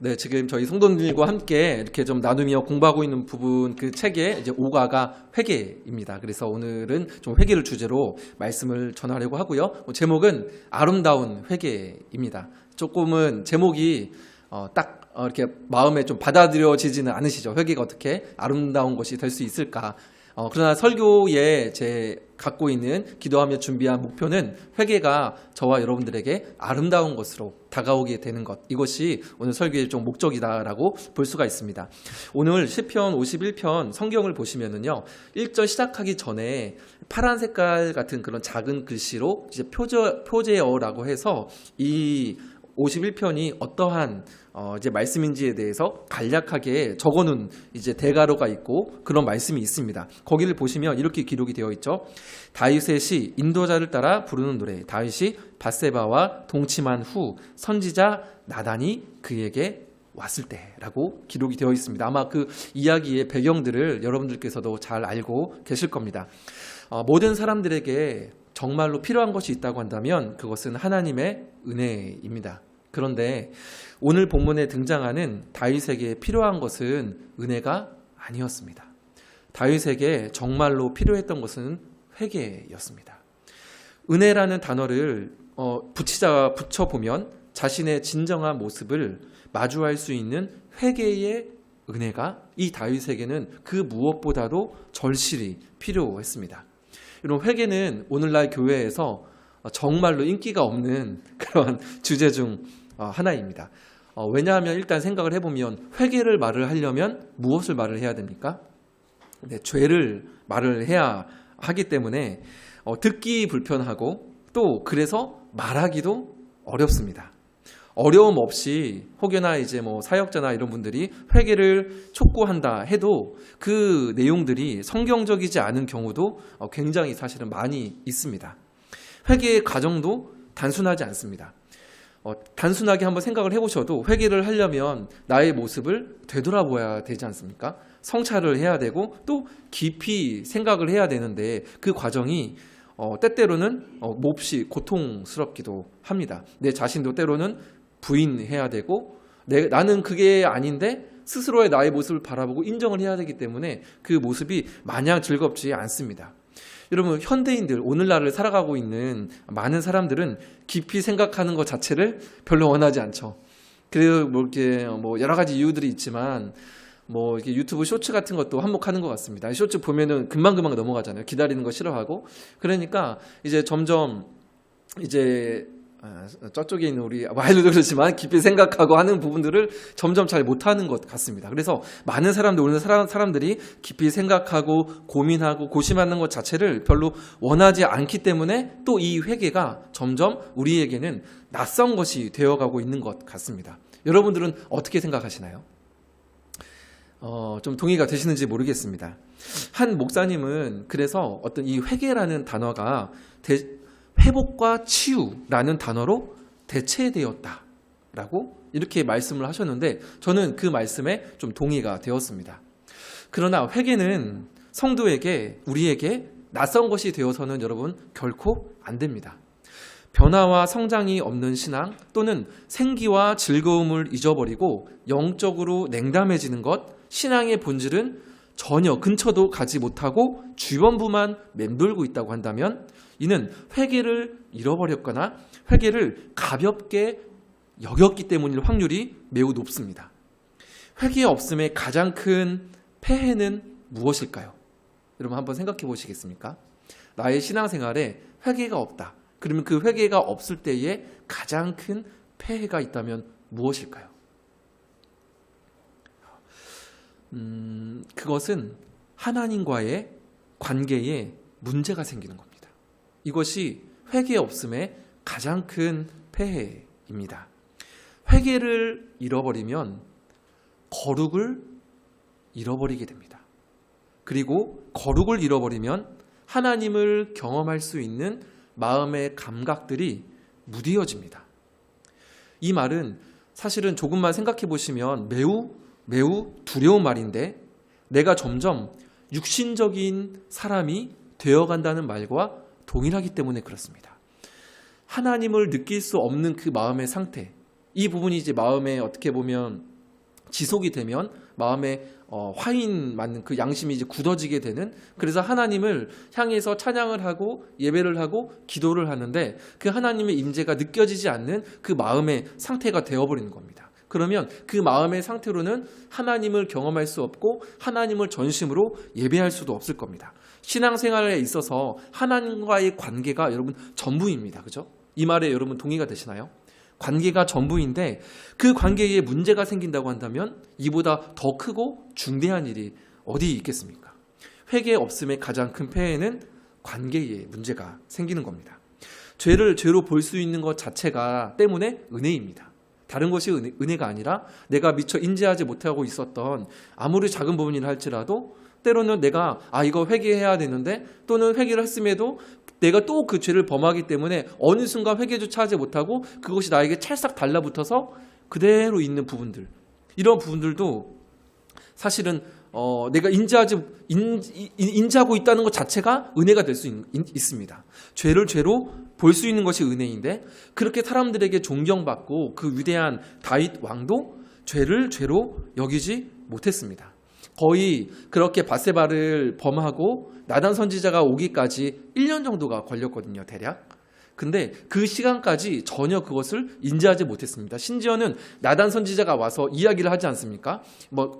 네, 지금 저희 성도님들과 함께 이렇게 좀 나누며 공부하고 있는 부분 그 책의 이제 5가가 회개입니다. 그래서 오늘은 좀 회개를 주제로 말씀을 전하려고 하고요. 제목은 아름다운 회개입니다. 조금은 제목이 이렇게 마음에 좀 받아들여지지는 않으시죠. 회개가 어떻게 아름다운 것이 될 수 있을까? 그러나 설교에 제 갖고 있는 기도하며 준비한 목표는 회개가 저와 여러분들에게 아름다운 것으로 다가오게 되는 것, 이것이 오늘 설교의 좀 목적이다라고 볼 수가 있습니다. 오늘 시편 51편 성경을 보시면은요, 1절 시작하기 전에 파란 색깔 같은 그런 작은 글씨로 이제 표제어라고 해서 이 51편이 어떠한 이제 말씀인지에 대해서 간략하게 적어놓은 이제 대가로가 있고 그런 말씀이 있습니다. 거기를 보시면 이렇게 기록이 되어 있죠. 다윗의 시 인도자를 따라 부르는 노래. 다윗이 밧세바와 동침한 후 선지자 나단이 그에게 왔을 때라고 기록이 되어 있습니다. 아마 그 이야기의 배경들을 여러분들께서도 잘 알고 계실 겁니다. 모든 사람들에게 정말로 필요한 것이 있다고 한다면 그것은 하나님의 은혜입니다. 그런데 오늘 본문에 등장하는 다윗에게 필요한 것은 은혜가 아니었습니다. 다윗에게 정말로 필요했던 것은 회개였습니다. 은혜라는 단어를 붙여보면 자신의 진정한 모습을 마주할 수 있는 회개의 은혜가 이 다윗에게는 그 무엇보다도 절실히 필요했습니다. 이런 회개는 오늘날 교회에서 정말로 인기가 없는 그런 주제 중 하나입니다. 왜냐하면 일단 생각을 해보면 회개를 말을 하려면 무엇을 말을 해야 됩니까? 네, 죄를 말을 해야 하기 때문에 듣기 불편하고 또 그래서 말하기도 어렵습니다. 어려움 없이 혹여나 이제 사역자나 이런 분들이 회개를 촉구한다 해도 그 내용들이 성경적이지 않은 경우도 굉장히 사실은 많이 있습니다. 회개의 과정도 단순하지 않습니다. 단순하게 한번 생각을 해보셔도 회개를 하려면 나의 모습을 되돌아보아야 되지 않습니까? 성찰을 해야 되고 또 깊이 생각을 해야 되는데 그 과정이 때때로는 몹시 고통스럽기도 합니다. 내 자신도 때로는 부인해야 되고 나는 그게 아닌데 스스로의 나의 모습을 바라보고 인정을 해야 되기 때문에 그 모습이 마냥 즐겁지 않습니다. 여러분, 현대인들, 오늘날을 살아가고 있는 많은 사람들은 깊이 생각하는 것 자체를 별로 원하지 않죠. 그래서 이렇게 여러 가지 이유들이 있지만 이렇게 유튜브 쇼츠 같은 것도 한몫하는 것 같습니다. 쇼츠 보면은 금방 넘어가잖아요. 기다리는 거 싫어하고. 그러니까 이제 점점 이제 저쪽에 있는 우리 와이드도 그렇지만 깊이 생각하고 하는 부분들을 점점 잘 못하는 것 같습니다. 그래서 많은 사람들, 오늘 사람들이 깊이 생각하고 고민하고 고심하는 것 자체를 별로 원하지 않기 때문에 또 이 회개가 점점 우리에게는 낯선 것이 되어가고 있는 것 같습니다. 여러분들은 어떻게 생각하시나요? 좀 동의가 되시는지 모르겠습니다. 한 목사님은 그래서 어떤 이 회개라는 단어가 회복과 치유라는 단어로 대체되었다라고 이렇게 말씀을 하셨는데 저는 그 말씀에 좀 동의가 되었습니다. 그러나 회개는 성도에게 우리에게 낯선 것이 되어서는 여러분 결코 안 됩니다. 변화와 성장이 없는 신앙 또는 생기와 즐거움을 잊어버리고 영적으로 냉담해지는 것, 신앙의 본질은 전혀 근처도 가지 못하고 주변부만 맴돌고 있다고 한다면 이는 회개를 잃어버렸거나 회개를 가볍게 여겼기 때문일 확률이 매우 높습니다. 회개 없음의 가장 큰 폐해는 무엇일까요? 여러분 한번 생각해 보시겠습니까? 나의 신앙생활에 회개가 없다. 그러면 그 회개가 없을 때에 가장 큰 폐해가 있다면 무엇일까요? 그것은 하나님과의 관계에 문제가 생기는 겁니다. 이것이 회개 없음의 가장 큰 폐해입니다. 회개를 잃어버리면 거룩을 잃어버리게 됩니다. 그리고 거룩을 잃어버리면 하나님을 경험할 수 있는 마음의 감각들이 무뎌집니다. 이 말은 사실은 조금만 생각해 보시면 매우 두려운 말인데 내가 점점 육신적인 사람이 되어간다는 말과 동일하기 때문에 그렇습니다. 하나님을 느낄 수 없는 그 마음의 상태, 이 부분이 이제 마음에 어떻게 보면 지속이 되면 마음에 화인 맞는 그 양심이 이제 굳어지게 되는, 그래서 하나님을 향해서 찬양을 하고 예배를 하고 기도를 하는데 그 하나님의 임재가 느껴지지 않는 그 마음의 상태가 되어버리는 겁니다. 그러면 그 마음의 상태로는 하나님을 경험할 수 없고 하나님을 전심으로 예배할 수도 없을 겁니다. 신앙생활에 있어서 하나님과의 관계가 여러분 전부입니다. 그죠? 이 말에 여러분 동의가 되시나요? 관계가 전부인데 그 관계에 문제가 생긴다고 한다면 이보다 더 크고 중대한 일이 어디 있겠습니까? 회개 없음의 가장 큰 폐해는 관계에 문제가 생기는 겁니다. 죄를 죄로 볼 수 있는 것 자체가 때문에 은혜입니다. 다른 것이 은혜가 아니라 내가 미처 인지하지 못하고 있었던 아무리 작은 부분이라 할지라도 때로는 내가 이거 회개해야 되는데, 또는 회개를 했음에도 내가 또 그 죄를 범하기 때문에 어느 순간 회개조차 하지 못하고 그것이 나에게 찰싹 달라붙어서 그대로 있는 부분들, 이런 부분들도 사실은 내가 인지하고 있다는 것 자체가 은혜가 될 수 있습니다. 죄를 죄로 볼 수 있는 것이 은혜인데, 그렇게 사람들에게 존경받고 그 위대한 다윗 왕도 죄를 죄로 여기지 못했습니다. 거의 그렇게 밧세바를 범하고 나단 선지자가 오기까지 1년 정도가 걸렸거든요, 대략. 근데 그 시간까지 전혀 그것을 인지하지 못했습니다. 심지어는 나단 선지자가 와서 이야기를 하지 않습니까?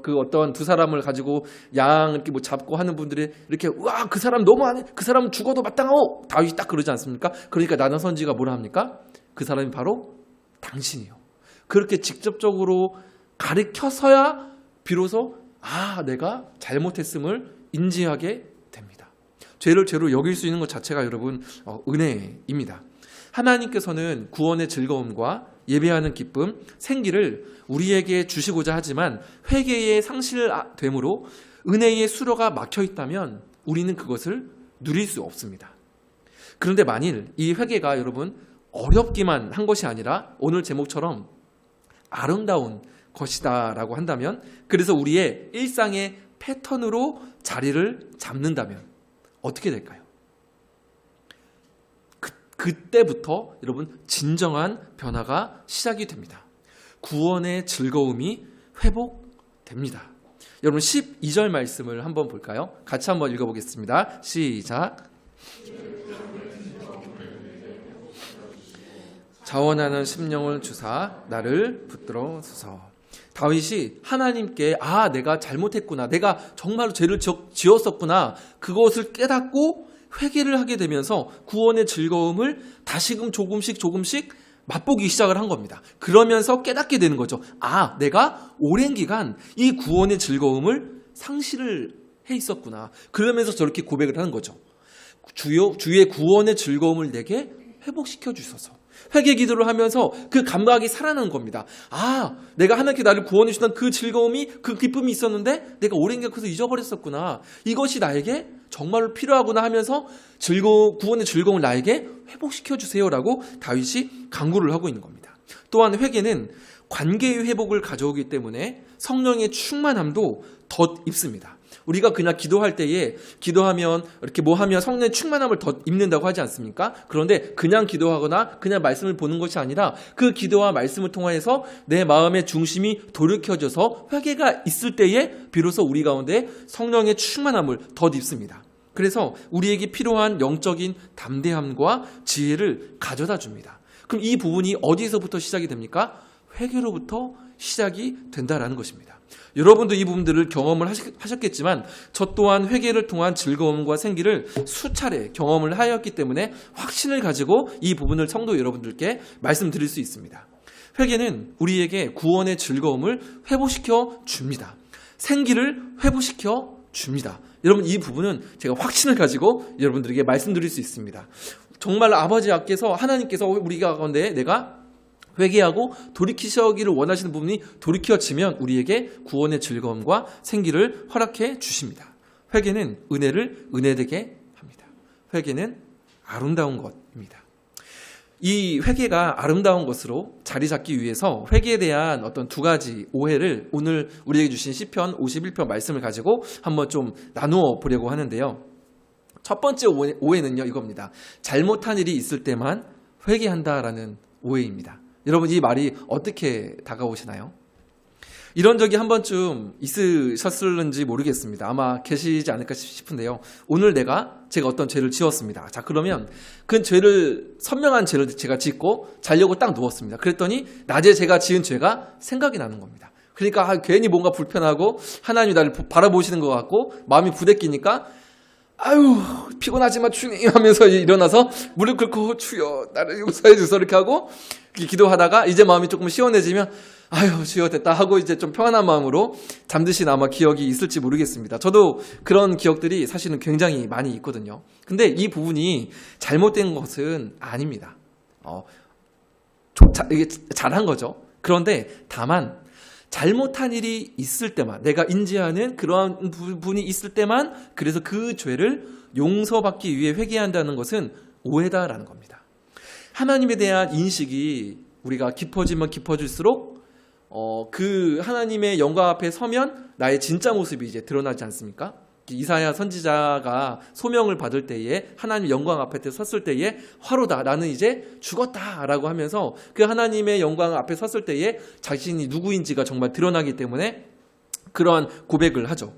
그 어떤 두 사람을 가지고 양 이렇게 잡고 하는 분들이 이렇게 그 사람 너무하네, 그 사람 죽어도 마땅하오, 다윗이 딱 그러지 않습니까? 그러니까 나단 선지자가 뭐라 합니까? 그 사람이 바로 당신이요. 그렇게 직접적으로 가르쳐서야 비로소 내가 잘못했음을 인지하게 됩니다. 죄를 죄로 여길 수 있는 것 자체가 여러분 은혜입니다. 하나님께서는 구원의 즐거움과 예배하는 기쁨, 생기를 우리에게 주시고자 하지만 회개의 상실됨으로 은혜의 수로가 막혀 있다면 우리는 그것을 누릴 수 없습니다. 그런데 만일 이 회개가 여러분 어렵기만 한 것이 아니라 오늘 제목처럼 아름다운 것이다라고 한다면, 그래서 우리의 일상의 패턴으로 자리를 잡는다면 어떻게 될까요? 그때부터 여러분 진정한 변화가 시작이 됩니다. 구원의 즐거움이 회복됩니다. 여러분 12절 말씀을 한번 볼까요? 같이 한번 읽어보겠습니다. 시작. 자원하는 심령을 주사 나를 붙들어소서. 다윗이 하나님께 내가 잘못했구나, 내가 정말로 죄를 지었었구나, 그것을 깨닫고 회개를 하게 되면서 구원의 즐거움을 다시금 조금씩 맛보기 시작을 한 겁니다. 그러면서 깨닫게 되는 거죠. 내가 오랜 기간 이 구원의 즐거움을 상실을 해 있었구나. 그러면서 저렇게 고백을 하는 거죠. 주의 구원의 즐거움을 내게 회복시켜 주소서. 회개 기도를 하면서 그 감각이 살아나는 겁니다. 내가 하나님께 나를 구원해 주던 그 즐거움이, 그 기쁨이 있었는데 내가 오랜 기간 그래서 잊어버렸었구나. 이것이 나에게 정말로 필요하구나 하면서 구원의 즐거움을 나에게 회복시켜 주세요라고 다윗이 간구를 하고 있는 겁니다. 또한 회개는 관계의 회복을 가져오기 때문에 성령의 충만함도 덧입습니다. 우리가 그냥 기도할 때에 기도하면 이렇게 하면 성령의 충만함을 덧입는다고 하지 않습니까? 그런데 그냥 기도하거나 그냥 말씀을 보는 것이 아니라 그 기도와 말씀을 통해서 내 마음의 중심이 돌이켜져서 회개가 있을 때에 비로소 우리 가운데 성령의 충만함을 덧입습니다. 그래서 우리에게 필요한 영적인 담대함과 지혜를 가져다 줍니다. 그럼 이 부분이 어디서부터 시작이 됩니까? 회개로부터 시작이 된다라는 것입니다. 여러분도 이 부분들을 경험을 하셨겠지만 저 또한 회개를 통한 즐거움과 생기를 수차례 경험을 하였기 때문에 확신을 가지고 이 부분을 성도 여러분들께 말씀드릴 수 있습니다. 회개는 우리에게 구원의 즐거움을 회복시켜 줍니다. 생기를 회복시켜 줍니다. 여러분 이 부분은 제가 확신을 가지고 여러분들에게 말씀드릴 수 있습니다. 정말 아버지께서 하나님께서 우리 가운데 내가 회개하고 돌이키시기를 원하시는 부분이 돌이켜지면 우리에게 구원의 즐거움과 생기를 허락해 주십니다. 회개는 은혜를 은혜되게 합니다. 회개는 아름다운 것입니다. 이 회개가 아름다운 것으로 자리 잡기 위해서 회개에 대한 어떤 두 가지 오해를 오늘 우리에게 주신 시편 51편 말씀을 가지고 한번 좀 나누어 보려고 하는데요. 첫 번째 오해는요, 이겁니다. 잘못한 일이 있을 때만 회개한다라는 오해입니다. 여러분 이 말이 어떻게 다가오시나요? 이런 적이 한 번쯤 있으셨을는지 모르겠습니다. 아마 계시지 않을까 싶은데요. 오늘 제가 어떤 죄를 지었습니다. 자, 그러면 그 선명한 죄를 제가 짓고 자려고 딱 누웠습니다. 그랬더니 낮에 제가 지은 죄가 생각이 나는 겁니다. 그러니까 괜히 뭔가 불편하고 하나님이 나를 바라보시는 것 같고 마음이 부대끼니까 아유 피곤하지만 주님 하면서 일어나서 무릎 꿇고 주여 나를 용서해 주소 이렇게 하고 기도하다가 이제 마음이 조금 시원해지면 아유 주여 됐다 하고 이제 좀 평안한 마음으로 잠드신 아마 기억이 있을지 모르겠습니다. 저도 그런 기억들이 사실은 굉장히 많이 있거든요. 근데 이 부분이 잘못된 것은 아닙니다. 이게 잘한 거죠. 그런데 다만 잘못한 일이 있을 때만, 내가 인지하는 그러한 부분이 있을 때만, 그래서 그 죄를 용서받기 위해 회개한다는 것은 오해다라는 겁니다. 하나님에 대한 인식이 우리가 깊어지면 깊어질수록 그 하나님의 영광 앞에 서면 나의 진짜 모습이 이제 드러나지 않습니까? 이사야 선지자가 소명을 받을 때에 하나님 영광 앞에 섰을 때에 화로다 나는 이제 죽었다라고 하면서 그 하나님의 영광 앞에 섰을 때에 자신이 누구인지가 정말 드러나기 때문에 그러한 고백을 하죠.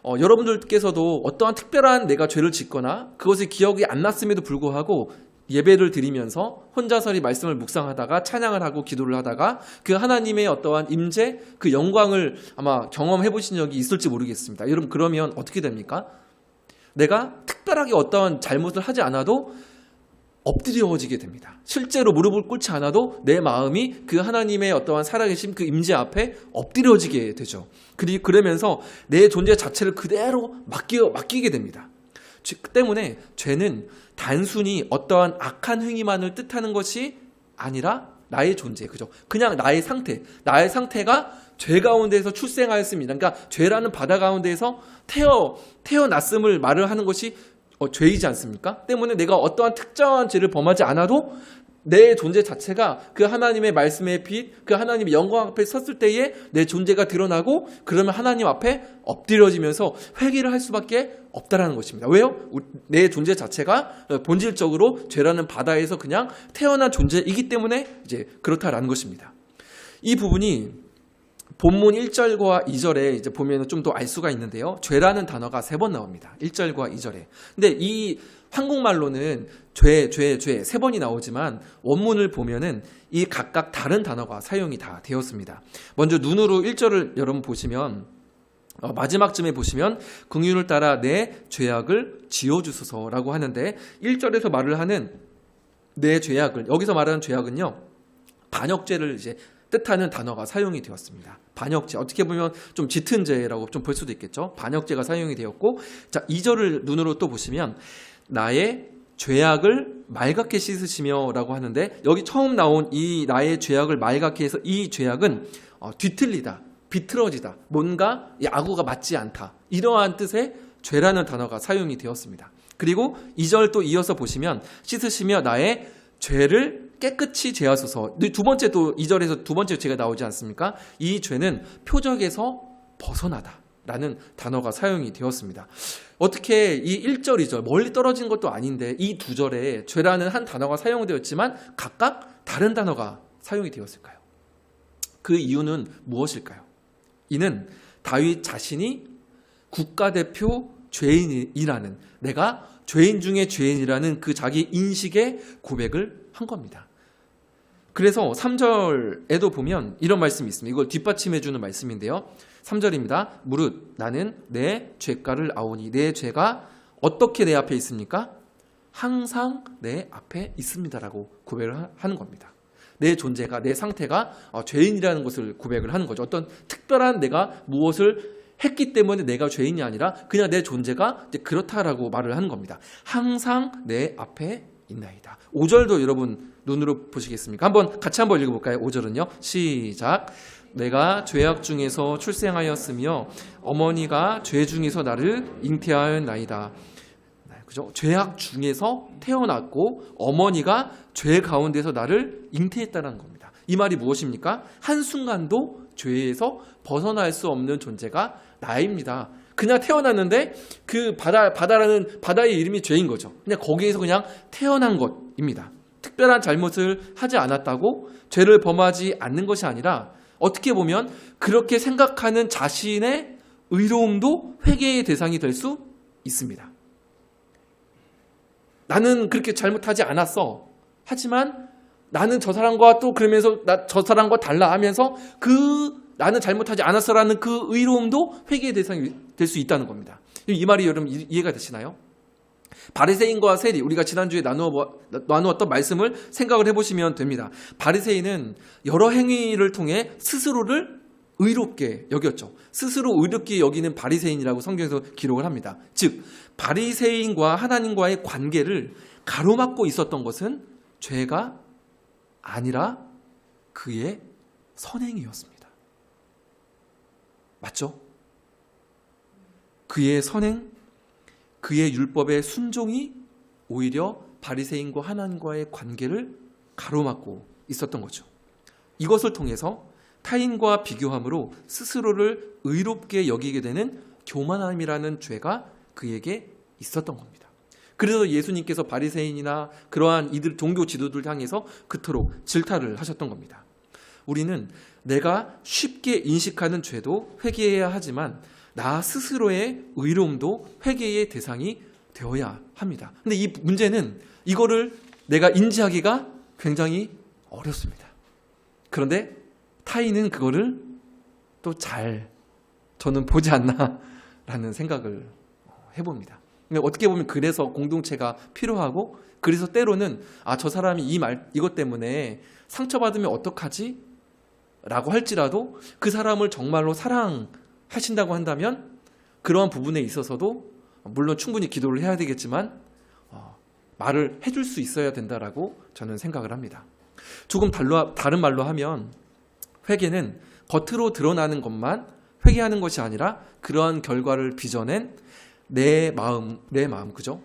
여러분들께서도 어떠한 특별한 내가 죄를 짓거나 그것이 기억이 안 났음에도 불구하고 예배를 드리면서 혼자서리 말씀을 묵상하다가 찬양을 하고 기도를 하다가 그 하나님의 어떠한 임재, 그 영광을 아마 경험해 보신 적이 있을지 모르겠습니다. 여러분 그러면 어떻게 됩니까? 내가 특별하게 어떠한 잘못을 하지 않아도 엎드려지게 됩니다. 실제로 무릎을 꿇지 않아도 내 마음이 그 하나님의 어떠한 살아계심 그 임재 앞에 엎드려지게 되죠. 그러면서 내 존재 자체를 그대로 맡기게 됩니다. 때문에 죄는 단순히 어떠한 악한 행위만을 뜻하는 것이 아니라 나의 존재, 그죠? 그냥 나의 상태가 죄 가운데에서 출생하였습니다. 그러니까 죄라는 바다 가운데에서 태어났음을 말을 하는 것이 죄이지 않습니까? 때문에 내가 어떠한 특정한 죄를 범하지 않아도 내 존재 자체가 그 하나님의 말씀의 빛, 그 하나님의 영광 앞에 섰을 때에 내 존재가 드러나고 그러면 하나님 앞에 엎드려지면서 회개를 할 수밖에 없다라는 것입니다. 왜요? 내 존재 자체가 본질적으로 죄라는 바다에서 그냥 태어난 존재이기 때문에 이제 그렇다라는 것입니다. 이 부분이 본문 1절과 2절에 이제 보면 좀 더 알 수가 있는데요. 죄라는 단어가 3번 나옵니다. 1절과 2절에. 근데 이 한국말로는 죄 3번이 나오지만 원문을 보면은 이 각각 다른 단어가 사용이 다 되었습니다. 먼저 눈으로 1절을 여러분 보시면 마지막쯤에 보시면 긍휼을 따라 내 죄악을 지어주소서라고 하는데 1절에서 말을 하는 내 죄악을 여기서 말하는 죄악은요. 반역죄를 이제 뜻하는 단어가 사용이 되었습니다. 반역죄, 어떻게 보면 좀 짙은 죄라고 좀 볼 수도 있겠죠. 반역죄가 사용이 되었고, 자 2절을 눈으로 또 보시면 나의 죄악을 말갛게 씻으시며라고 하는데 여기 처음 나온 이 나의 죄악을 말갛게 해서 이 죄악은 뒤틀리다, 비틀어지다, 뭔가 이 악어가 맞지 않다 이러한 뜻의 죄라는 단어가 사용이 되었습니다. 그리고 2절 또 이어서 보시면 씻으시며 나의 죄를 깨끗이 제하소서. 두 번째 또 2절에서 두 번째 죄가 나오지 않습니까? 이 죄는 표적에서 벗어나다 라는 단어가 사용이 되었습니다. 어떻게 이 1절, 2절 멀리 떨어진 것도 아닌데 이 두 절에 죄라는 한 단어가 사용되었지만 각각 다른 단어가 사용이 되었을까요? 그 이유는 무엇일까요? 이는 다윗 자신이 국가대표 죄인이라는 내가 죄인 중에 죄인이라는 그 자기 인식의 고백을 한 겁니다. 그래서 3절에도 보면 이런 말씀이 있습니다. 이걸 뒷받침해 주는 말씀인데요. 3절입니다. 무릇 나는 내 죄가를 아오니 내 죄가 어떻게 내 앞에 있습니까? 항상 내 앞에 있습니다라고 고백을 하는 겁니다. 내 존재가 내 상태가 죄인이라는 것을 고백을 하는 거죠. 어떤 특별한 내가 무엇을 했기 때문에 내가 죄인이 아니라 그냥 내 존재가 이제 그렇다라고 말을 하는 겁니다. 항상 내 앞에 있나이다. 5절도 여러분 눈으로 보시겠습니까? 같이 한번 읽어볼까요? 5절은요. 시작. 내가 죄악 중에서 출생하였으며 어머니가 죄 중에서 나를 잉태하였나이다. 그죠? 죄악 중에서 태어났고 어머니가 죄 가운데서 나를 잉태했다는 겁니다. 이 말이 무엇입니까? 한순간도 죄에서 벗어날 수 없는 존재가 나입니다. 그냥 태어났는데 그 바다라는 바다의 이름이 죄인 거죠. 그냥 거기에서 그냥 태어난 것입니다. 특별한 잘못을 하지 않았다고 죄를 범하지 않는 것이 아니라 어떻게 보면 그렇게 생각하는 자신의 의로움도 회개의 대상이 될 수 있습니다. 나는 그렇게 잘못하지 않았어. 하지만 나는 저 사람과 또 그러면서 저 사람과 달라 하면서 나는 잘못하지 않았어라는 그 의로움도 회개의 대상이 될 수 있다는 겁니다. 이 말이 여러분 이해가 되시나요? 바리새인과 세리, 우리가 지난주에 나누었던 말씀을 생각을 해보시면 됩니다. 바리새인은 여러 행위를 통해 스스로를 의롭게 여겼죠. 스스로 의롭게 여기는 바리새인이라고 성경에서 기록을 합니다. 즉 바리새인과 하나님과의 관계를 가로막고 있었던 것은 죄가 아니라 그의 선행이었습니다. 맞죠? 그의 선행, 그의 율법의 순종이 오히려 바리새인과 하나님과의 관계를 가로막고 있었던 거죠. 이것을 통해서 타인과 비교함으로 스스로를 의롭게 여기게 되는 교만함이라는 죄가 그에게 있었던 겁니다. 그래서 예수님께서 바리새인이나 그러한 이들 종교 지도들 향해서 그토록 질타를 하셨던 겁니다. 우리는 내가 쉽게 인식하는 죄도 회개해야 하지만 나 스스로의 의로움도 회개의 대상이 되어야 합니다. 근데 이 문제는 이거를 내가 인지하기가 굉장히 어렵습니다. 그런데 타인은 그거를 또 저는 보지 않나라는 생각을 해봅니다. 어떻게 보면 그래서 공동체가 필요하고 그래서 때로는 저 사람이 이것 때문에 상처받으면 어떡하지? 라고 할지라도 그 사람을 정말로 사랑하신다고 한다면 그러한 부분에 있어서도 물론 충분히 기도를 해야 되겠지만 말을 해줄 수 있어야 된다라고 저는 생각을 합니다. 조금 다른 말로 하면 회개는 겉으로 드러나는 것만 회개하는 것이 아니라 그러한 결과를 빚어낸 내 마음, 그죠?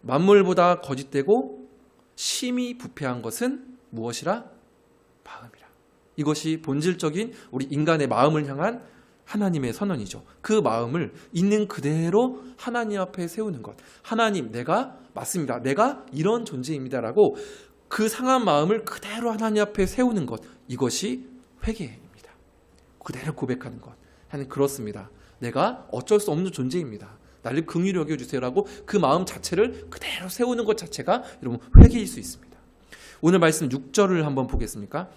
만물보다 거짓되고 심히 부패한 것은 무엇이라? 마음이라. 이것이 본질적인 우리 인간의 마음을 향한 하나님의 선언이죠. 그 마음을 있는 그대로 하나님 앞에 세우는 것. 하나님, 맞습니다. 내가 이런 존재입니다라고 그 상한 마음을 그대로 하나님 앞에 세우는 것. 이것이 회개입니다. 그대로 고백하는 것. 하나님, 그렇습니다. 내가 어쩔 수 없는 존재입니다. 나를 긍휼히 여겨주세요라고 그 마음 자체를 그대로 세우는 것 자체가 여러분 회개일 수 있습니다. 오늘 말씀 6절을 한번 보겠습니까?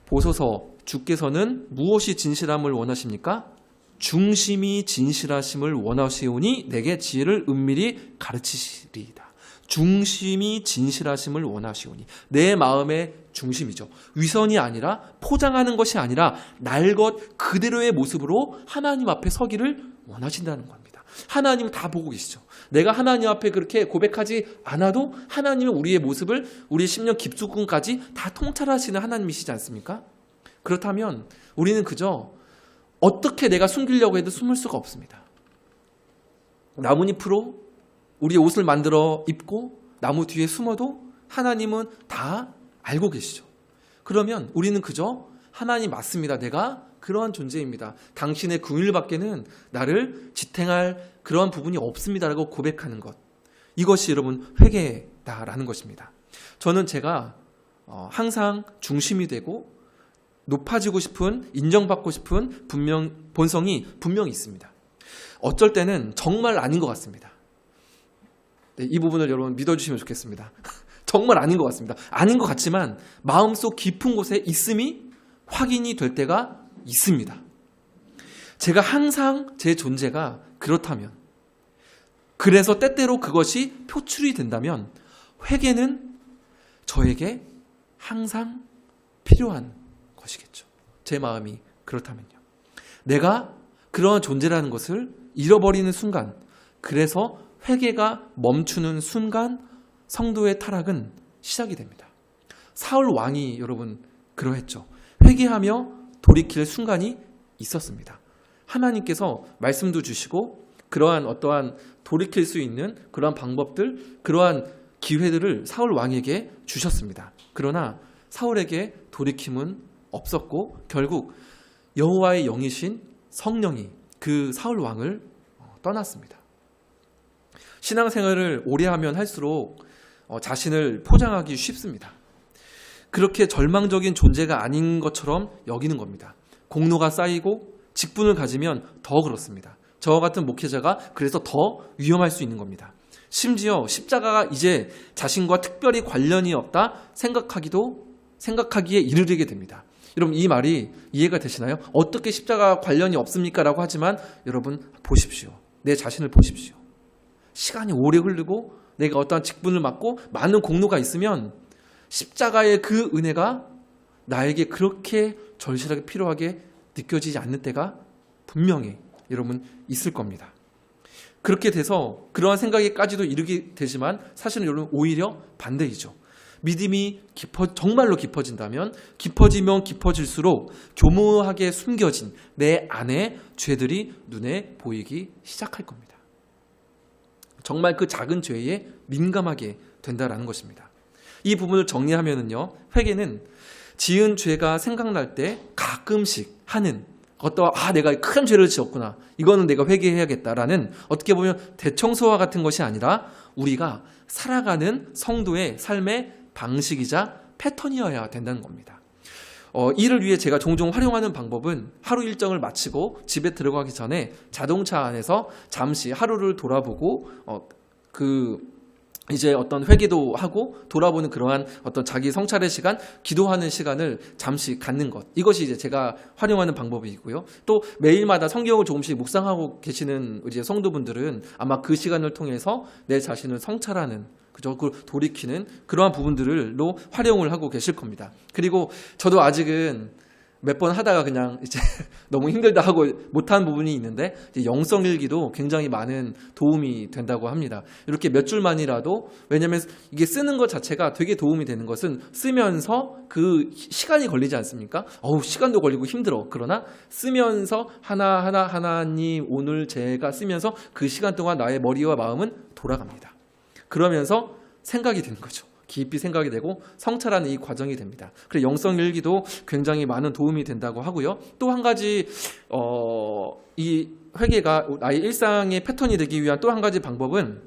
보소서 주께서는 무엇이 진실함을 원하십니까? 중심이 진실하심을 원하시오니 내게 지혜를 은밀히 가르치시리이다. 중심이 진실하심을 원하시오니 내 마음의 중심이죠. 위선이 아니라 포장하는 것이 아니라 날 것 그대로의 모습으로 하나님 앞에 서기를 원하신다는 겁니다. 하나님은 다 보고 계시죠. 내가 하나님 앞에 그렇게 고백하지 않아도 하나님은 우리의 모습을 우리 심령 깊숙은까지 다 통찰하시는 하나님이시지 않습니까? 그렇다면 우리는 그저 어떻게 내가 숨기려고 해도 숨을 수가 없습니다. 나뭇잎으로 우리의 옷을 만들어 입고 나무 뒤에 숨어도 하나님은 다 알고 계시죠. 그러면 우리는 그저 하나님 맞습니다. 내가 그러한 존재입니다. 당신의 긍휼밖에는 나를 지탱할 그러한 부분이 없습니다라고 고백하는 것. 이것이 여러분 회개다라는 것입니다. 저는 제가 항상 중심이 되고 높아지고 싶은, 인정받고 싶은 본성이 분명히 있습니다. 어쩔 때는 정말 아닌 것 같습니다. 네, 이 부분을 여러분 믿어주시면 좋겠습니다. 정말 아닌 것 같습니다. 아닌 것 같지만 마음속 깊은 곳에 있음이 확인이 될 때가 있습니다. 제가 항상 제 존재가 그렇다면, 그래서 때때로 그것이 표출이 된다면 회개는 저에게 항상 필요한 것이겠죠. 제 마음이 그렇다면요. 내가 그러한 존재라는 것을 잃어버리는 순간, 그래서 회개가 멈추는 순간 성도의 타락은 시작이 됩니다. 사울 왕이 여러분 그러했죠. 회개하며 돌이킬 순간이 있었습니다. 하나님께서 말씀도 주시고 그러한 어떠한 돌이킬 수 있는 그러한 방법들, 그러한 기회들을 사울 왕에게 주셨습니다. 그러나 사울에게 돌이킴은 없었고 결국 여호와의 영이신 성령이 그 사울 왕을 떠났습니다. 신앙생활을 오래 하면 할수록 자신을 포장하기 쉽습니다. 그렇게 절망적인 존재가 아닌 것처럼 여기는 겁니다. 공로가 쌓이고 직분을 가지면 더 그렇습니다. 저와 같은 목회자가 그래서 더 위험할 수 있는 겁니다. 심지어 십자가가 이제 자신과 특별히 관련이 없다 생각하기에 이르게 됩니다. 여러분 이 말이 이해가 되시나요? 어떻게 십자가와 관련이 없습니까? 라고 하지만 여러분 보십시오. 내 자신을 보십시오. 시간이 오래 흐르고 내가 어떠한 직분을 맡고 많은 공로가 있으면 십자가의 그 은혜가 나에게 그렇게 절실하게 필요하게 느껴지지 않는 때가 분명히 여러분 있을 겁니다. 그렇게 돼서 그러한 생각에까지도 이르게 되지만 사실은 여러분 오히려 반대이죠. 믿음이 정말로 깊어진다면 깊어지면 깊어질수록 교묘하게 숨겨진 내 안에 죄들이 눈에 보이기 시작할 겁니다. 정말 그 작은 죄에 민감하게 된다라는 것입니다. 이 부분을 정리하면은요, 회개는 지은 죄가 생각날 때 가끔씩 하는 내가 큰 죄를 지었구나. 이거는 내가 회개해야겠다라는 어떻게 보면 대청소와 같은 것이 아니라 우리가 살아가는 성도의 삶의 방식이자 패턴이어야 된다는 겁니다. 이를 위해 제가 종종 활용하는 방법은 하루 일정을 마치고 집에 들어가기 전에 자동차 안에서 잠시 하루를 돌아보고 이제 어떤 회개도 하고 돌아보는 그러한 어떤 자기 성찰의 시간, 기도하는 시간을 잠시 갖는 것. 이것이 이제 제가 활용하는 방법이고요. 또 매일마다 성경을 조금씩 묵상하고 계시는 이제 성도분들은 아마 그 시간을 통해서 내 자신을 성찰하는 그걸 돌이키는 그러한 부분들로 활용을 하고 계실 겁니다. 그리고 저도 아직은 몇 번 하다가 그냥 이제 너무 힘들다 하고 못한 부분이 있는데 영성일기도 굉장히 많은 도움이 된다고 합니다. 이렇게 몇 줄만이라도, 왜냐하면 이게 쓰는 것 자체가 되게 도움이 되는 것은 쓰면서 그 시간이 걸리지 않습니까? 시간도 걸리고 힘들어. 그러나 쓰면서 하나님 오늘 제가 쓰면서 그 시간 동안 나의 머리와 마음은 돌아갑니다. 그러면서 생각이 되는 거죠. 깊이 생각이 되고 성찰하는 이 과정이 됩니다. 그래서 영성일기도 굉장히 많은 도움이 된다고 하고요. 또 한 가지 이 회개가 나의 일상의 패턴이 되기 위한 또 한 가지 방법은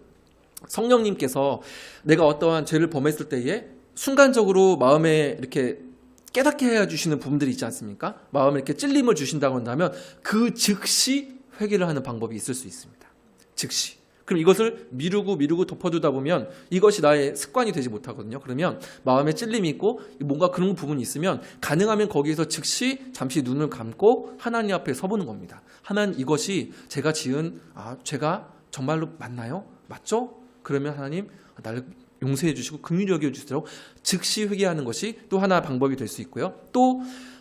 성령님께서 내가 어떠한 죄를 범했을 때에 순간적으로 마음에 이렇게 깨닫게 해주시는 부분들이 있지 않습니까? 마음에 이렇게 찔림을 주신다고 한다면 그 즉시 회개를 하는 방법이 있을 수 있습니다. 즉시. 그럼 이것을 미루고 덮어두다 보면 이것이 나의 습관이 되지 못하거든요. 그러면 마음에 찔림이 있고 뭔가 그런 부분이 있으면 가능하면 거기에서 즉시 잠시 눈을 감고 하나님 앞에 서보는 겁니다. 하나님, 이것이 제가 지은 죄가 정말로 맞나요? 맞죠? 그러면 하나님 나를 용서해 주시고 긍휼히 여겨 주시도록 즉시 회개하는 것이 또 하나 방법이 될 수 있고요. 또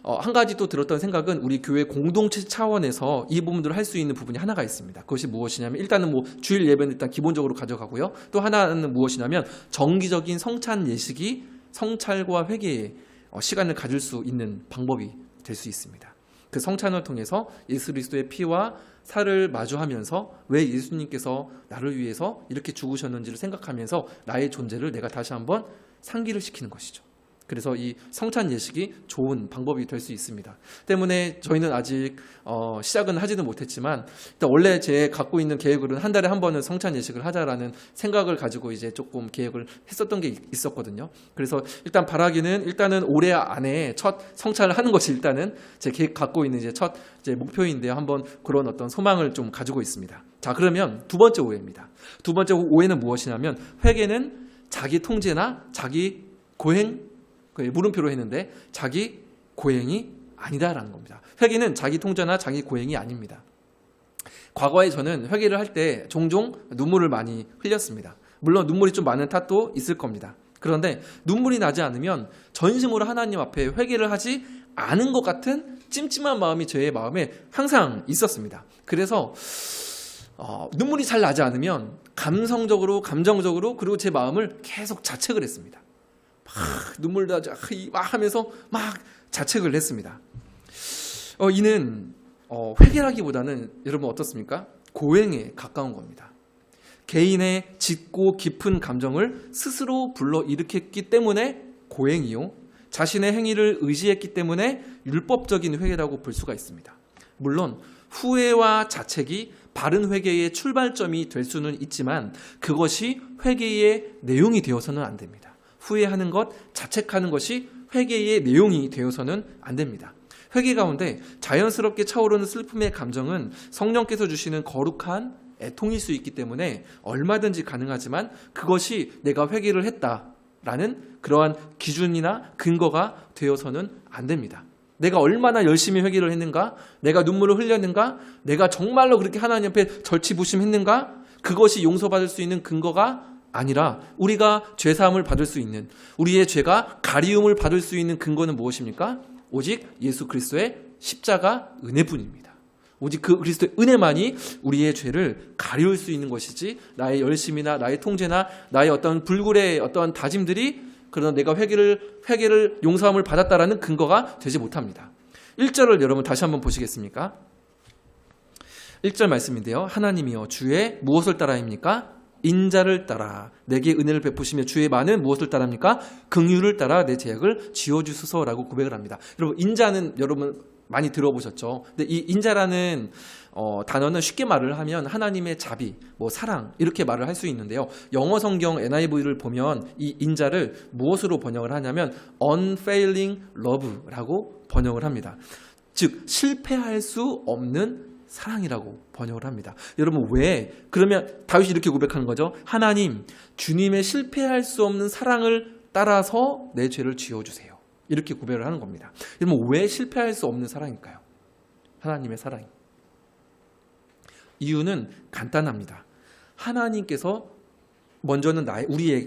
한 가지 또 들었던 생각은 우리 교회 공동체 차원에서 이 부분들을 할 수 있는 부분이 하나가 있습니다. 그것이 무엇이냐면 일단은 주일 예배는 일단 기본적으로 가져가고요. 또 하나는 무엇이냐면 정기적인 성찬 예식이 성찰과 회개의 시간을 가질 수 있는 방법이 될 수 있습니다. 그 성찬을 통해서 예수 그리스도의 피와 살을 마주하면서 왜 예수님께서 나를 위해서 이렇게 죽으셨는지를 생각하면서 나의 존재를 내가 다시 한번 상기를 시키는 것이죠. 그래서 이 성찬 예식이 좋은 방법이 될 수 있습니다. 때문에 저희는 아직 시작은 하지는 못했지만 일단 원래 제 갖고 있는 계획으로는 한 달에 한 번은 성찬 예식을 하자라는 생각을 가지고 이제 조금 계획을 했었던 게 있었거든요. 그래서 일단은 올해 안에 첫 성찬을 하는 것이 일단은 제 계획 갖고 있는 이제 첫 목표인데요. 한번 그런 어떤 소망을 좀 가지고 있습니다. 자, 그러면 두 번째 오해입니다. 두 번째 오해는 무엇이냐면 회개는 자기 통제나 자기 고행, 물음표로 했는데 자기 고행이 아니다라는 겁니다. 회개는 자기 통제나 자기 고행이 아닙니다. 과거에 저는 회개를 할 때 종종 눈물을 많이 흘렸습니다. 물론 눈물이 좀 많은 탓도 있을 겁니다. 그런데 눈물이 나지 않으면 전심으로 하나님 앞에 회개를 하지 않은 것 같은 찜찜한 마음이 제 마음에 항상 있었습니다. 그래서 눈물이 잘 나지 않으면 감정적으로 그리고 제 마음을 계속 자책을 했습니다. 막 눈물 나지 막 하면서 막 자책을 했습니다. 이는 회개라기보다는 여러분 어떻습니까? 고행에 가까운 겁니다. 개인의 짙고 깊은 감정을 스스로 불러일으켰기 때문에 고행이요, 자신의 행위를 의지했기 때문에 율법적인 회개라고 볼 수가 있습니다. 물론 후회와 자책이 바른 회개의 출발점이 될 수는 있지만 그것이 회개의 내용이 되어서는 안 됩니다. 후회하는 것, 자책하는 것이 회개의 내용이 되어서는 안 됩니다. 회개 가운데 자연스럽게 차오르는 슬픔의 감정은 성령께서 주시는 거룩한 애통일 수 있기 때문에 얼마든지 가능하지만 그것이 내가 회개를 했다라는 그러한 기준이나 근거가 되어서는 안 됩니다. 내가 얼마나 열심히 회개를 했는가? 내가 눈물을 흘렸는가? 내가 정말로 그렇게 하나님 앞에 절치부심했는가? 그것이 용서받을 수 있는 근거가 아니라 우리가 죄사함을 받을 수 있는, 우리의 죄가 가리움을 받을 수 있는 근거는 무엇입니까? 오직 예수 그리스도의 십자가 은혜뿐입니다. 오직 그 그리스도의 은혜만이 우리의 죄를 가리울 수 있는 것이지 나의 열심이나 나의 통제나 나의 어떤 불굴의 어떤 다짐들이 그러나 내가 회개를 용서함을 받았다라는 근거가 되지 못합니다. 1절을 여러분 다시 한번 보시겠습니까? 1절 말씀인데요. 하나님이여 주의 무엇을 따라입니까? 인자를 따라 내게 은혜를 베푸시며 주의 많은 무엇을 따라합니까? 긍휼을 따라 내 죄악을 지워주소서라고 고백을 합니다. 여러분 인자는 여러분 많이 들어보셨죠? 근데 이 인자라는 단어는 쉽게 말을 하면 하나님의 자비, 사랑 이렇게 말을 할 수 있는데요. 영어 성경 NIV를 보면 이 인자를 무엇으로 번역을 하냐면 unfailing love라고 번역을 합니다. 즉 실패할 수 없는 사랑이라고 번역을 합니다. 여러분 왜? 그러면 다윗이 이렇게 고백하는 거죠. 하나님, 주님의 실패할 수 없는 사랑을 따라서 내 죄를 지워주세요. 이렇게 고백을 하는 겁니다. 여러분 왜 실패할 수 없는 사랑일까요? 하나님의 사랑이. 이유는 간단합니다. 하나님께서 먼저는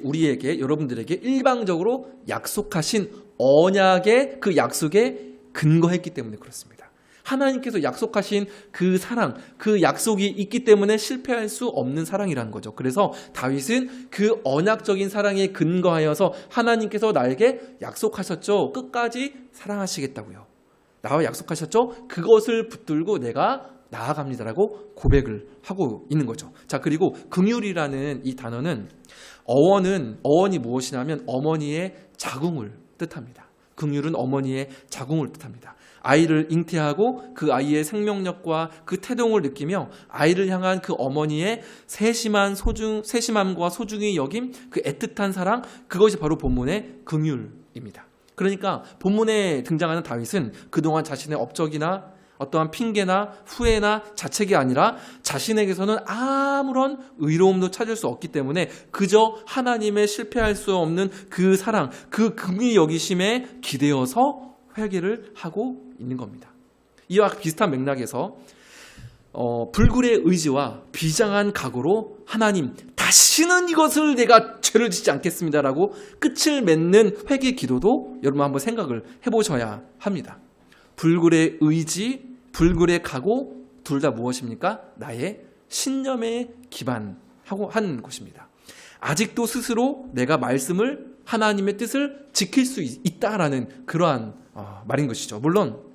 우리에게 여러분들에게 일방적으로 약속하신 언약의 그 약속에 근거했기 때문에 그렇습니다. 하나님께서 약속하신 그 사랑, 그 약속이 있기 때문에 실패할 수 없는 사랑이라는 거죠. 그래서 다윗은 그 언약적인 사랑에 근거하여서 하나님께서 나에게 약속하셨죠. 끝까지 사랑하시겠다고요. 나와 약속하셨죠. 그것을 붙들고 내가 나아갑니다라고 고백을 하고 있는 거죠. 자, 그리고 긍휼이라는 이 단어는 어원이 무엇이냐면 어머니의 자궁을 뜻합니다. 긍휼은 어머니의 자궁을 뜻합니다. 아이를 잉태하고 그 아이의 생명력과 그 태동을 느끼며 아이를 향한 그 어머니의 세심함과 소중히 여김, 그 애틋한 사랑, 그것이 바로 본문의 긍휼입니다. 그러니까 본문에 등장하는 다윗은 그동안 자신의 업적이나 어떠한 핑계나 후회나 자책이 아니라 자신에게서는 아무런 의로움도 찾을 수 없기 때문에 그저 하나님의 실패할 수 없는 그 사랑, 그 긍휼히 여기심에 기대어서 회개를 하고 있는 겁니다. 이와 비슷한 맥락에서 불굴의 의지와 비장한 각오로 하나님 다시는 이것을 내가 죄를 짓지 않겠습니다라고 끝을 맺는 회개 기도도 여러분 한번 생각을 해보셔야 합니다. 불굴의 의지, 불굴의 각오 둘 다 무엇입니까? 나의 신념에 기반하고 한 것입니다. 아직도 스스로 내가 말씀을 하나님의 뜻을 지킬 수 있다라는 그러한 말인 것이죠. 물론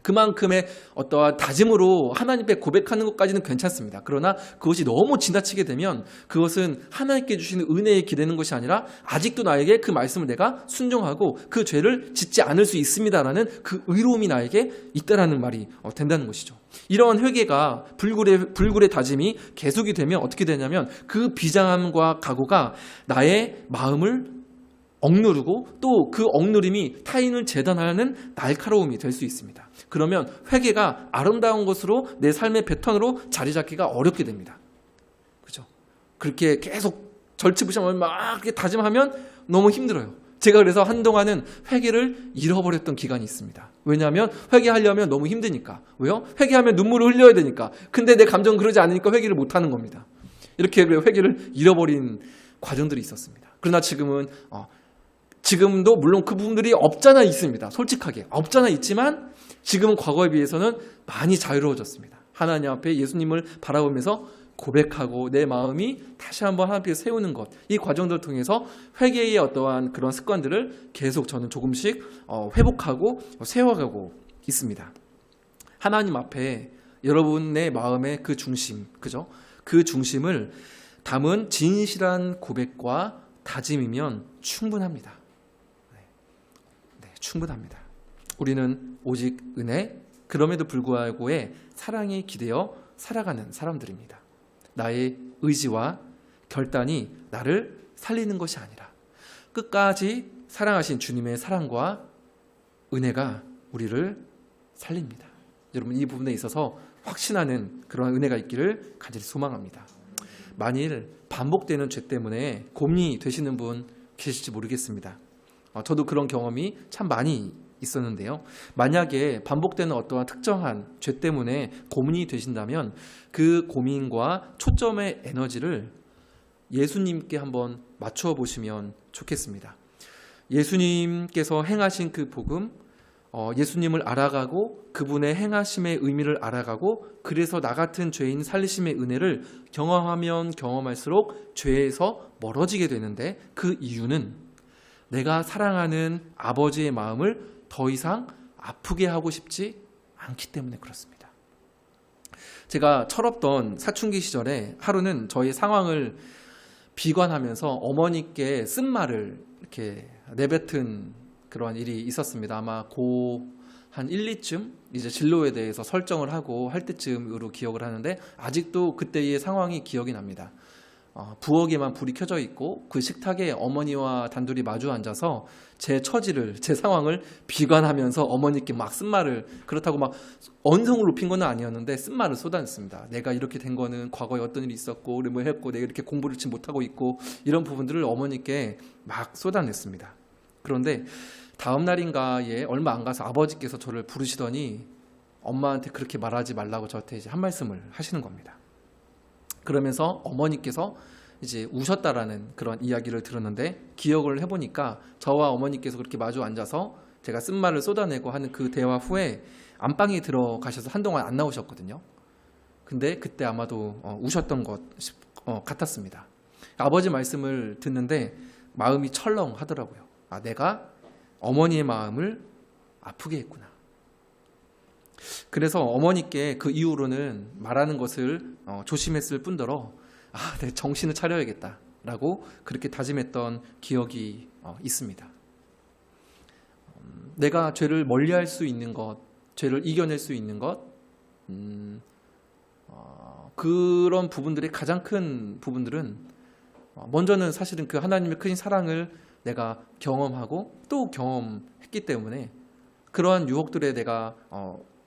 그만큼의 어떠한 다짐으로 하나님께 고백하는 것까지는 괜찮습니다. 그러나 그것이 너무 지나치게 되면 그것은 하나님께 주시는 은혜에 기대는 것이 아니라 아직도 나에게 그 말씀을 내가 순종하고 그 죄를 짓지 않을 수 있습니다라는 그 의로움이 나에게 있다라는 말이 된다는 것이죠. 이러한 회개가 불굴의 다짐이 계속이 되면 어떻게 되냐면 그 비장함과 각오가 나의 마음을 억누르고 또 그 억누림이 타인을 재단하는 날카로움이 될 수 있습니다. 그러면 회개가 아름다운 것으로 내 삶의 패턴으로 자리 잡기가 어렵게 됩니다. 그렇죠? 그렇게 계속 절치부심하면 막 이렇게 다짐하면 너무 힘들어요. 제가 그래서 한동안은 회개를 잃어버렸던 기간이 있습니다. 왜냐하면 회개하려면 너무 힘드니까. 왜요? 회개하면 눈물을 흘려야 되니까. 근데 내 감정은 그러지 않으니까 회개를 못하는 겁니다. 이렇게 회개를 잃어버린 과정들이 있었습니다. 그러나 지금도 물론 그 부분들이 없잖아 있습니다. 솔직하게 없잖아 있지만 지금은 과거에 비해서는 많이 자유로워졌습니다. 하나님 앞에 예수님을 바라보면서 고백하고 내 마음이 다시 한번 하나님께 세우는 것, 이 과정들을 통해서 회개의 어떠한 그런 습관들을 계속 저는 조금씩 회복하고 세워가고 있습니다. 하나님 앞에 여러분의 마음의 그 중심, 그죠? 그 중심을 담은 진실한 고백과 다짐이면 충분합니다. 충분합니다. 우리는 오직 은혜, 그럼에도 불구하고의 사랑에 기대어 살아가는 사람들입니다. 나의 의지와 결단이 나를 살리는 것이 아니라 끝까지 사랑하신 주님의 사랑과 은혜가 우리를 살립니다. 여러분, 이 부분에 있어서 확신하는 그런 은혜가 있기를 간절히 소망합니다. 만일 반복되는 죄 때문에 고민이 되시는 분 계실지 모르겠습니다. 저도 그런 경험이 참 많이 있었는데요. 만약에 반복되는 어떠한 특정한 죄 때문에 고민이 되신다면 그 고민과 초점의 에너지를 예수님께 한번 맞춰 보시면 좋겠습니다. 예수님께서 행하신 그 복음, 예수님을 알아가고 그분의 행하심의 의미를 알아가고 그래서 나 같은 죄인 살리심의 은혜를 경험하면 경험할수록 죄에서 멀어지게 되는데, 그 이유는 내가 사랑하는 아버지의 마음을 더 이상 아프게 하고 싶지 않기 때문에 그렇습니다. 제가 철없던 사춘기 시절에 하루는 저희 상황을 비관하면서 어머니께 쓴 말을 이렇게 내뱉은 그런 일이 있었습니다. 아마 한 1, 2쯤 이제 진로에 대해서 설정을 하고 할 때쯤으로 기억을 하는데, 아직도 그때의 상황이 기억이 납니다. 부엌에만 불이 켜져 있고 그 식탁에 어머니와 단둘이 마주 앉아서 제 처지를, 제 상황을 비관하면서 어머니께 막 쓴 말을, 그렇다고 막 언성을 높인 건 아니었는데 쓴 말을 쏟아냈습니다. 내가 이렇게 된 거는 과거에 어떤 일이 있었고 우리 뭐 했고 내가 이렇게 공부를 지금 못하고 있고, 이런 부분들을 어머니께 막 쏟아냈습니다. 그런데 다음 날인가에 얼마 안 가서 아버지께서 저를 부르시더니 엄마한테 그렇게 말하지 말라고 저한테 이제 한 말씀을 하시는 겁니다. 그러면서 어머니께서 이제 우셨다라는 그런 이야기를 들었는데, 기억을 해보니까 저와 어머니께서 그렇게 마주 앉아서 제가 쓴 말을 쏟아내고 하는 그 대화 후에 안방에 들어가셔서 한동안 안 나오셨거든요. 근데 그때 아마도 우셨던 것 같았습니다. 아버지 말씀을 듣는데 마음이 철렁하더라고요. 내가 어머니의 마음을 아프게 했구나. 그래서 어머니께 그 이후로는 말하는 것을 조심했을 뿐더러 내 정신을 차려야겠다라고 그렇게 다짐했던 기억이 있습니다. 내가 죄를 멀리할 수 있는 것, 죄를 이겨낼 수 있는 것, 그런 부분들의 가장 큰 부분들은 먼저는 사실은 그 하나님의 큰 사랑을 내가 경험하고 또 경험했기 때문에 그러한 유혹들에 내가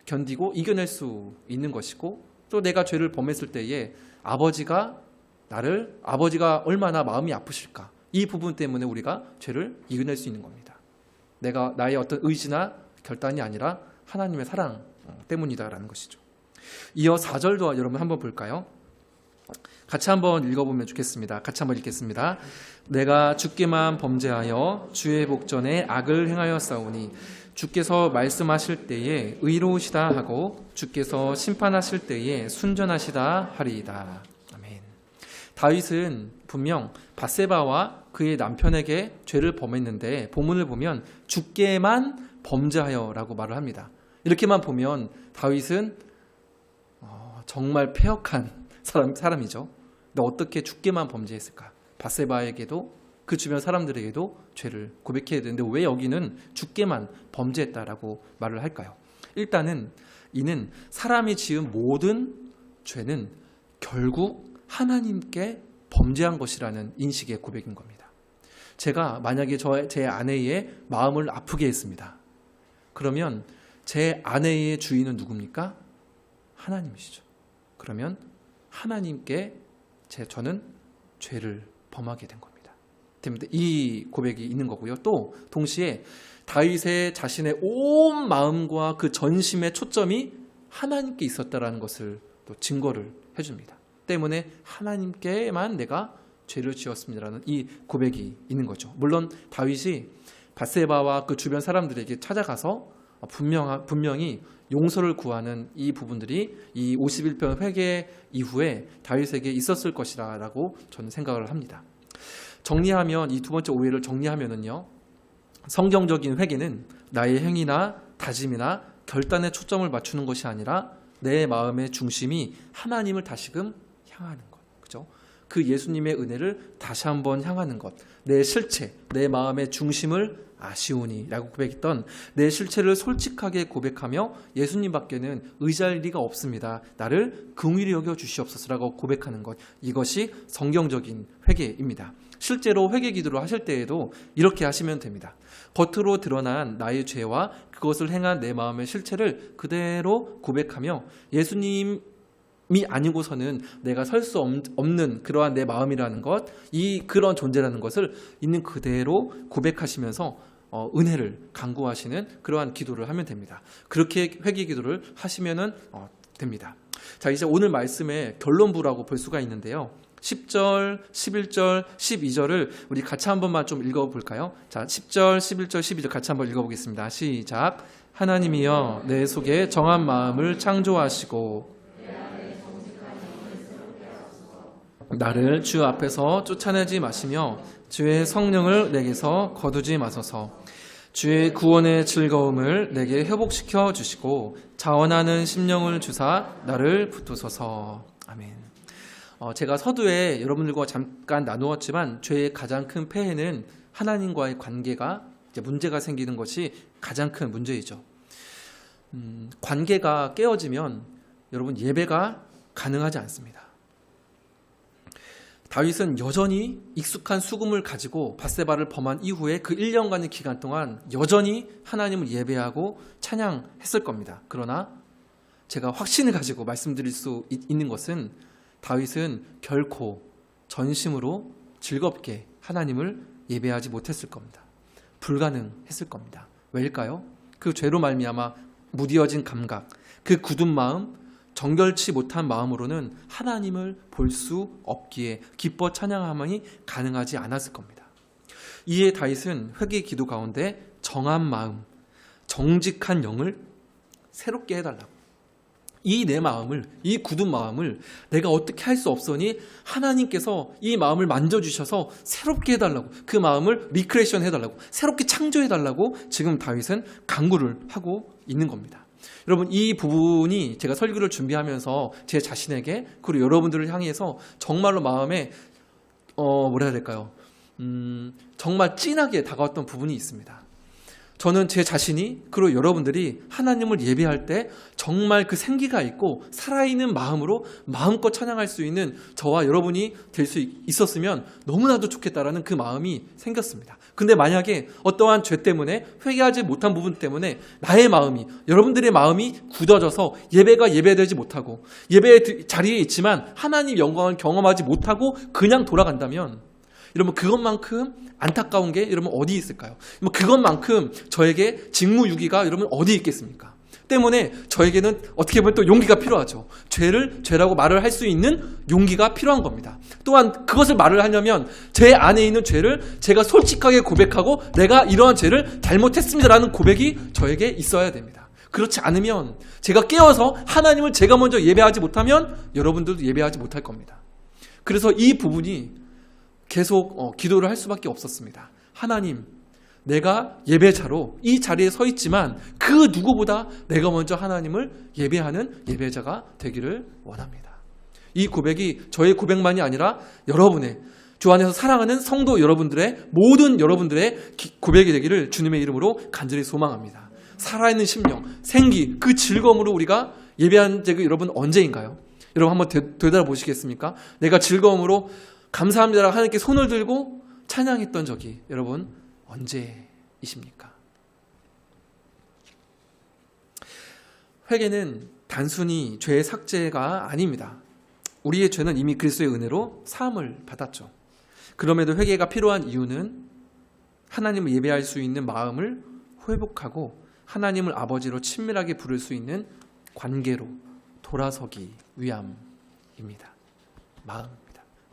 견디고 이겨낼 수 있는 것이고, 또 내가 죄를 범했을 때에 아버지가 얼마나 마음이 아프실까, 이 부분 때문에 우리가 죄를 이겨낼 수 있는 겁니다. 내가 나의 어떤 의지나 결단이 아니라 하나님의 사랑 때문이다라는 것이죠. 이어 4절도 여러분 한번 볼까요? 같이 한번 읽어보면 좋겠습니다. 같이 한번 읽겠습니다. 내가 주께만 범죄하여 주의 복전에 악을 행하였사오니 주께서 말씀하실 때에 의로우시다 하고 주께서 심판하실 때에 순전하시다 하리이다. 아멘. 다윗은 분명 밧세바와 그의 남편에게 죄를 범했는데 본문을 보면 주께만 범죄하여라고 말을 합니다. 이렇게만 보면 다윗은 정말 패역한 사람이죠. 근데 어떻게 주께만 범죄했을까? 밧세바에게도 그 주변 사람들에게도 죄를 고백해야 되는데 왜 여기는 주께만 범죄했다라고 말을 할까요? 일단은 이는 사람이 지은 모든 죄는 결국 하나님께 범죄한 것이라는 인식의 고백인 겁니다. 제가 만약에 제 아내의 마음을 아프게 했습니다. 그러면 제 아내의 주인은 누굽니까? 하나님이시죠. 그러면 하나님께 저는 죄를 범하게 된 겁니다. 때문에 이 고백이 있는 거고요. 또 동시에 다윗의 자신의 온 마음과 그 전심의 초점이 하나님께 있었다라는 것을 또 증거를 해줍니다. 때문에 하나님께만 내가 죄를 지었습니다라는 이 고백이 있는 거죠. 물론 다윗이 밧세바와 그 주변 사람들에게 찾아가서 분명히 용서를 구하는 이 부분들이 이 51편 회개 이후에 다윗에게 있었을 것이라고 저는 생각을 합니다. 정리하면, 이 두 번째 오해를 정리하면은요, 성경적인 회개는 나의 행위나 다짐이나 결단에 초점을 맞추는 것이 아니라 내 마음의 중심이 하나님을 다시금 향하는 것, 그죠? 그 예수님의 은혜를 다시 한번 향하는 것, 내 실체, 내 마음의 중심을 아시오니 라고 고백했던 내 실체를 솔직하게 고백하며 예수님밖에는 의지할 리가 없습니다. 나를 긍휼히 여겨 주시옵소서라고 고백하는 것, 이것이 성경적인 회개입니다. 실제로 회개 기도를 하실 때에도 이렇게 하시면 됩니다. 겉으로 드러난 나의 죄와 그것을 행한 내 마음의 실체를 그대로 고백하며 예수님이 아니고서는 내가 설 수 없는 그러한 내 마음이라는 것, 그런 존재라는 것을 있는 그대로 고백하시면서 은혜를 간구하시는 그러한 기도를 하면 됩니다. 그렇게 회개 기도를 하시면 됩니다. 자, 이제 오늘 말씀의 결론부라고 볼 수가 있는데요. 10절, 11절, 12절을 우리 같이 한 번만 좀 읽어볼까요? 자, 10절, 11절, 12절 같이 한번 읽어보겠습니다. 시작. 하나님이여 내 속에 정한 마음을 창조하시고 나를 주 앞에서 쫓아내지 마시며 주의 성령을 내게서 거두지 마소서. 주의 구원의 즐거움을 내게 회복시켜 주시고 자원하는 심령을 주사 나를 붙드소서. 아멘. 제가 서두에 여러분들과 잠깐 나누었지만 죄의 가장 큰 폐해는 하나님과의 관계가 이제 문제가 생기는 것이 가장 큰 문제이죠. 관계가 깨어지면 여러분 예배가 가능하지 않습니다. 다윗은 여전히 익숙한 수금을 가지고 밧세바를 범한 이후에 그 1년간의 기간 동안 여전히 하나님을 예배하고 찬양했을 겁니다. 그러나 제가 확신을 가지고 말씀드릴 수 있는 것은 다윗은 결코 전심으로 즐겁게 하나님을 예배하지 못했을 겁니다. 불가능했을 겁니다. 왜일까요? 그 죄로 말미암아 무디어진 감각, 그 굳은 마음, 정결치 못한 마음으로는 하나님을 볼 수 없기에 기뻐 찬양함이 가능하지 않았을 겁니다. 이에 다윗은 회개 기도 가운데 정한 마음, 정직한 영을 새롭게 해달라고, 이 내 마음을, 이 굳은 마음을 내가 어떻게 할 수 없으니 하나님께서 이 마음을 만져주셔서 새롭게 해달라고, 그 마음을 리크레이션 해달라고, 새롭게 창조해달라고 지금 다윗은 간구를 하고 있는 겁니다. 여러분, 이 부분이 제가 설교를 준비하면서 제 자신에게 그리고 여러분들을 향해서 정말로 마음에 뭐라 해야 될까요? 정말 찐하게 다가왔던 부분이 있습니다. 저는 제 자신이 그리고 여러분들이 하나님을 예배할 때 정말 그 생기가 있고 살아있는 마음으로 마음껏 찬양할 수 있는 저와 여러분이 될 수 있었으면 너무나도 좋겠다라는 그 마음이 생겼습니다. 근데 만약에 어떠한 죄 때문에 회개하지 못한 부분 때문에 나의 마음이, 여러분들의 마음이 굳어져서 예배가 예배되지 못하고 예배의 자리에 있지만 하나님 영광을 경험하지 못하고 그냥 돌아간다면 여러분, 그것만큼 안타까운 게 여러분 어디 있을까요? 그것만큼 저에게 직무유기가 여러분 어디 있겠습니까? 때문에 저에게는 어떻게 보면 또 용기가 필요하죠. 죄를 죄라고 말을 할 수 있는 용기가 필요한 겁니다. 또한 그것을 말을 하려면 제 안에 있는 죄를 제가 솔직하게 고백하고 내가 이러한 죄를 잘못했습니다라는 고백이 저에게 있어야 됩니다. 그렇지 않으면 제가 깨어서 하나님을 제가 먼저 예배하지 못하면 여러분들도 예배하지 못할 겁니다. 그래서 이 부분이 계속 기도를 할 수밖에 없었습니다. 하나님, 내가 예배자로 이 자리에 서 있지만 그 누구보다 내가 먼저 하나님을 예배하는 예배자가 되기를 원합니다. 이 고백이 저의 고백만이 아니라 여러분의, 주 안에서 사랑하는 성도 여러분들의, 모든 여러분들의 고백이 되기를 주님의 이름으로 간절히 소망합니다. 살아있는 심령, 생기, 그 즐거움으로 우리가 예배한 적이 여러분 언제인가요? 여러분 한번 되돌아보시겠습니까? 내가 즐거움으로 감사합니다 하나님께 손을 들고 찬양했던 적이 여러분 언제이십니까? 회개는 단순히 죄의 삭제가 아닙니다. 우리의 죄는 이미 그리스도의 은혜로 사함을 받았죠. 그럼에도 회개가 필요한 이유는 하나님을 예배할 수 있는 마음을 회복하고 하나님을 아버지로 친밀하게 부를 수 있는 관계로 돌아서기 위함입니다. 마음입니다.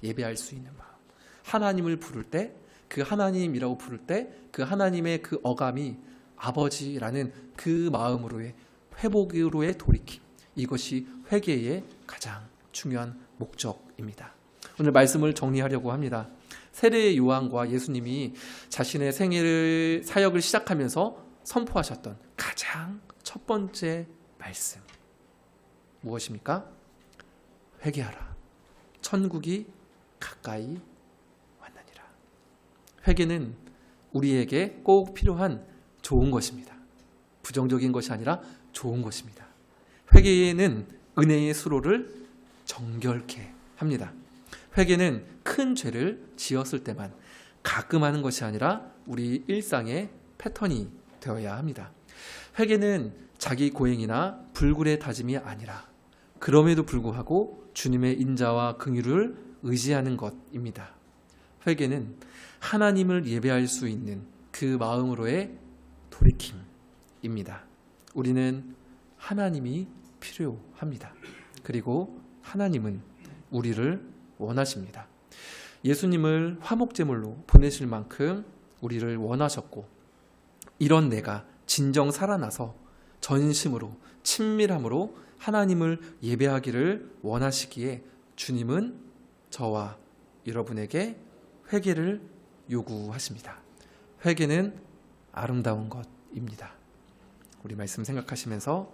예배할 수 있는 마음. 하나님을 부를 때, 그 하나님이라고 부를 때 그 하나님의 그 어감이 아버지라는 그 마음으로의 회복으로의 돌이킴. 이것이 회개의 가장 중요한 목적입니다. 오늘 말씀을 정리하려고 합니다. 세례 요한과 예수님이 자신의 생애를 사역을 시작하면서 선포하셨던 가장 첫 번째 말씀 무엇입니까? 회개하라. 천국이 가까이 왔느니라. 회개는 우리에게 꼭 필요한 좋은 것입니다. 부정적인 것이 아니라 좋은 것입니다. 회개는 은혜의 수로를 정결케 합니다. 회개는 큰 죄를 지었을 때만 가끔 하는 것이 아니라 우리 일상의 패턴이 되어야 합니다. 회개는 자기 고행이나 불굴의 다짐이 아니라 그럼에도 불구하고 주님의 인자와 긍휼을 의지하는 것입니다. 회개는 하나님을 예배할 수 있는 그 마음으로의 돌이킴입니다. 우리는 하나님이 필요합니다. 그리고 하나님은 우리를 원하십니다. 예수님을 화목제물로 보내실 만큼 우리를 원하셨고, 이런 내가 진정 살아나서 전심으로 친밀함으로 하나님을 예배하기를 원하시기에 주님은 저와 여러분에게 회개를 요구하십니다. 회개는 아름다운 것입니다. 우리 말씀 생각하시면서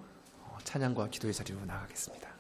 찬양과 기도의 자리로 나가겠습니다.